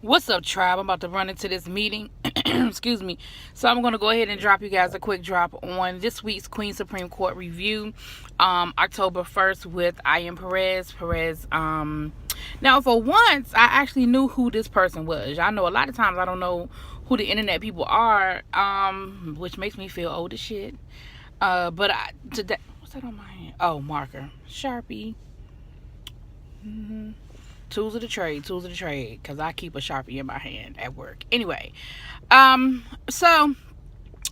What's up, tribe? I'm about to run into this meeting. Excuse me. So I'm going to go ahead and drop you guys a quick drop on this week's Queen Supreme Court review, October 1st with I am Perez. Now for once, I actually knew who this person was. I know a lot of times I don't know who the internet people are, which makes me feel old as shit. Today, what's that on my hand? Oh, marker, Sharpie. Tools of the trade, because I keep a Sharpie in my hand at work. Anyway, so,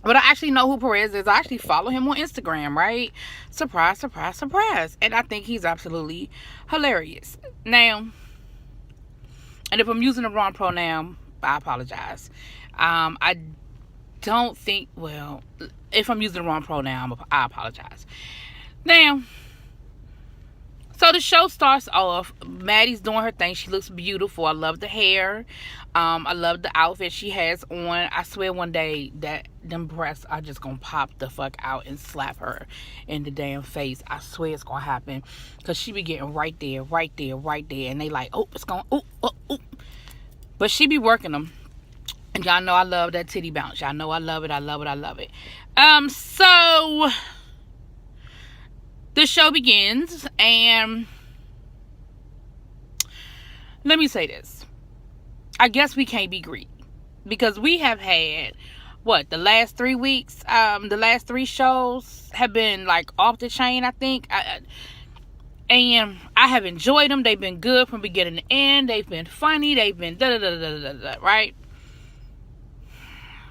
but I actually know who Perez is. I actually follow him on Instagram, right? Surprise, surprise, surprise. And I think he's absolutely hilarious. Now, and if I'm using the wrong pronoun, I apologize. I don't think, well, if I'm using the wrong pronoun, I apologize. Now, so the show starts off. Maddie's doing her thing. She looks beautiful. I love the hair. I love the outfit she has on. I swear one day that them breasts are just gonna pop the fuck out and slap her in the damn face. I swear it's gonna happen. Cause she be getting right there. And they like, oh, it's going, oh. But she be working them. And y'all know I love that titty bounce. Y'all know I love it. So the show begins, and let me say this. I guess we can't be greedy, because we have had, the last 3 weeks, the last 3 shows have been, like, off the chain, I think. And I have enjoyed them. They've been good from beginning to end. They've been funny. They've been da-da-da-da-da-da, right?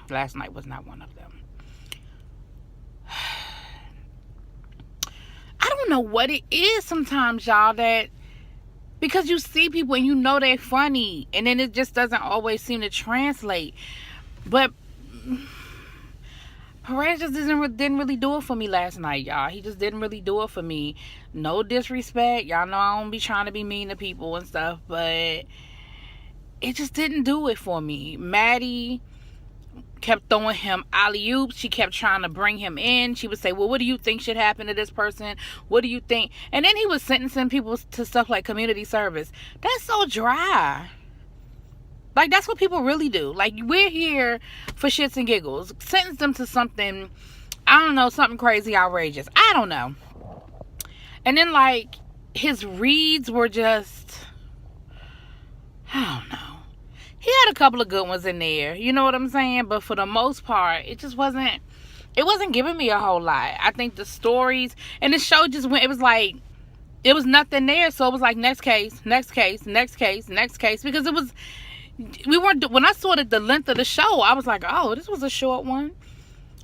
Last night was not one of them. I don't know what it is sometimes, y'all, that because you see people and you know they're funny, and then it just doesn't always seem to translate. But Perez just didn't really do it for me last night, y'all. He just didn't really do it for me. No disrespect. Y'all know I don't be trying to be mean to people and stuff, but it just didn't do it for me. Maddie kept throwing him alley-oops. She kept trying to bring him in. She would say, well, what do you think should happen to this person? What do you think? And then he was sentencing people to stuff like community service. That's so dry. Like, that's what people really do. Like, we're here for shits and giggles. Sentence them to something, I don't know, something crazy, outrageous. I don't know. And then, like, his reads were just, I don't know. He had a couple of good ones in there, you know what I'm saying? But for the most part, it wasn't giving me a whole lot. I think the stories, and the show just went, it was like, it was nothing there. So it was like, next case. Because when I saw the length of the show, I was like, oh, this was a short one.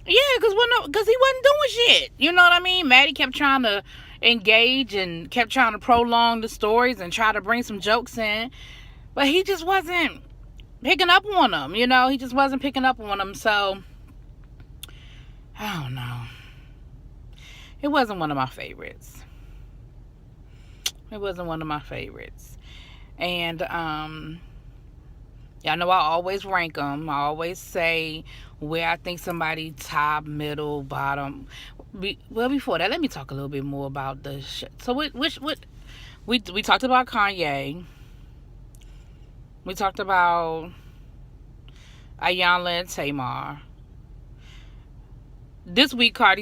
Yeah, because he wasn't doing shit. You know what I mean? Maddie kept trying to engage and kept trying to prolong the stories and try to bring some jokes in. But he just wasn't picking up on them, you know? He just wasn't picking up on them, so I don't know. It wasn't one of my favorites. And, y'all know I always rank them. I always say where I think somebody top, middle, bottom. Well, before that, let me talk a little bit more about the shit. So, we talked about Kanye. We talked about Ayanla and Tamar. This week, what's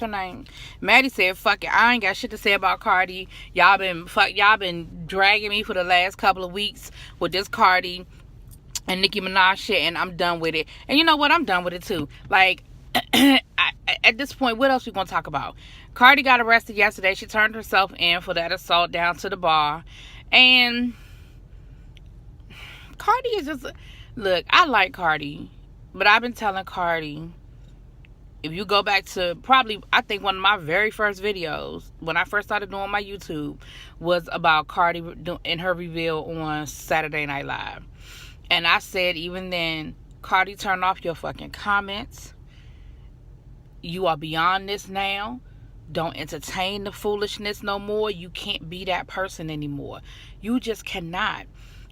her name? Maddie said, fuck it, I ain't got shit to say about Cardi. Y'all been dragging me for the last couple of weeks with this Cardi and Nicki Minaj shit, and I'm done with it. And you know what? I'm done with it too. Like, at this point, what else we gonna talk about? Cardi got arrested yesterday. She turned herself in for that assault down to the bar. And Cardi is just, look, I like Cardi, but I've been telling Cardi, if you go back to probably, I think one of my very first videos when I first started doing my YouTube was about Cardi in her reveal on Saturday Night Live. And I said, even then, Cardi, turn off your fucking comments. You are beyond this now. Don't entertain the foolishness no more. You can't be that person anymore. You just cannot.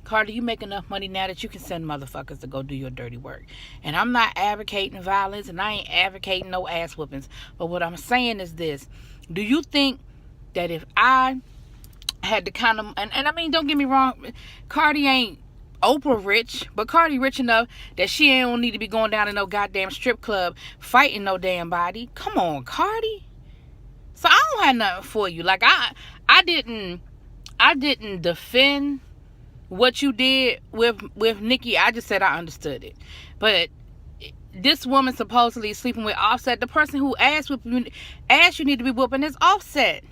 Cardi, you make enough money now that you can send motherfuckers to go do your dirty work. And I'm not advocating violence, and I ain't advocating no ass whoopings. But what I'm saying is this. Do you think that if I had the kind of, and I mean, don't get me wrong, Cardi ain't Oprah rich, but Cardi rich enough that she ain't don't need to be going down to no goddamn strip club fighting no damn body. Come on, Cardi. So I don't have nothing for you. Like I didn't defend what you did with Nikki. I just said I understood it. But this woman supposedly sleeping with Offset. The person who asked you need to be whooping is Offset.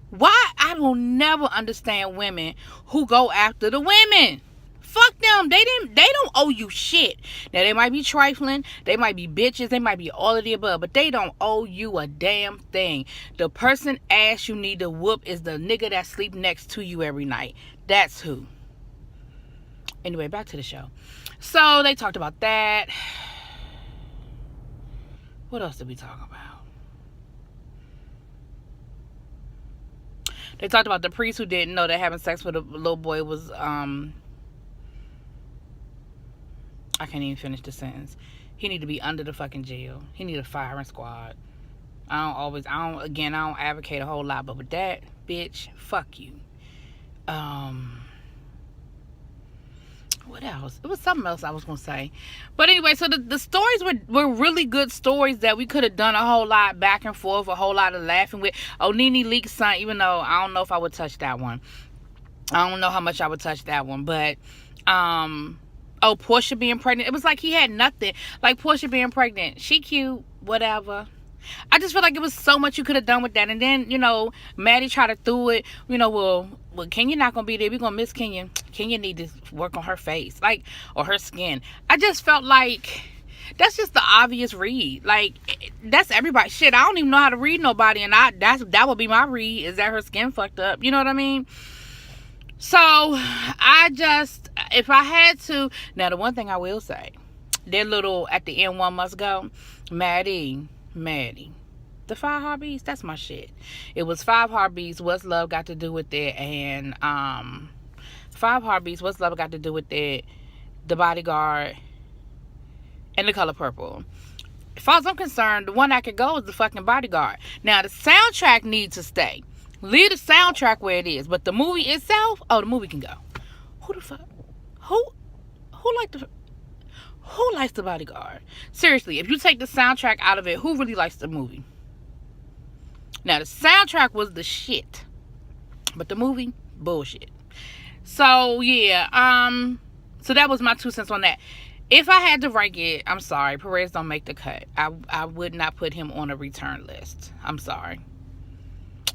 Why? I will never understand women who go after the women. Fuck them. They don't owe you shit. Now they might be trifling, they might be bitches, they might be all of the above, but they don't owe you a damn thing. The person ass you need to whoop is the nigga that sleep next to you every night. That's who. Anyway, back to the show. So they talked about that. What else did we talk about? They talked about the priest who didn't know that having sex with a little boy was, I can't even finish the sentence. He need to be under the fucking jail. He need a firing squad. I don't advocate a whole lot, but with that, bitch, fuck you. What else? It was something else I was gonna say. But anyway, so the stories were really good stories that we could have done a whole lot back and forth, a whole lot of laughing with. Oh, Nene Leak's son, even though I don't know if I would touch that one. I don't know how much I would touch that one, but oh, Portia being pregnant. It was like he had nothing. Like Portia being pregnant. She cute, whatever. I just feel like it was so much you could have done with that. And then, Maddie tried to throw it, well, Kenya not going to be there. We're going to miss Kenya. Kenya need to work on her face, or her skin. I just felt like that's just the obvious read. Like, that's everybody. Shit, I don't even know how to read nobody. And that would be my read, is that her skin fucked up. You know what I mean? So, if I had to, now the one thing I will say, that little, at the end, one must go, Maddie, the 5 heartbeats, that's my shit. It was 5 heartbeats, what's love got to do with it, and 5 heartbeats, what's love got to do with it, The Bodyguard, and The Color Purple. As far as I'm concerned, the one that could go is The fucking Bodyguard. Now, the soundtrack needs to stay. Leave the soundtrack where it is, but the movie itself, the movie can go. Who the fuck? Who likes The Bodyguard? Seriously, if you take the soundtrack out of it, who really likes the movie? Now, the soundtrack was the shit, but the movie, bullshit. So, yeah, so that was my 2 cents on that. If I had to rank it, I'm sorry, Perez don't make the cut. I would not put him on a return list. I'm sorry.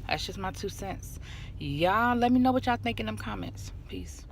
That's just my 2 cents. Y'all, let me know what y'all think in them comments. Peace.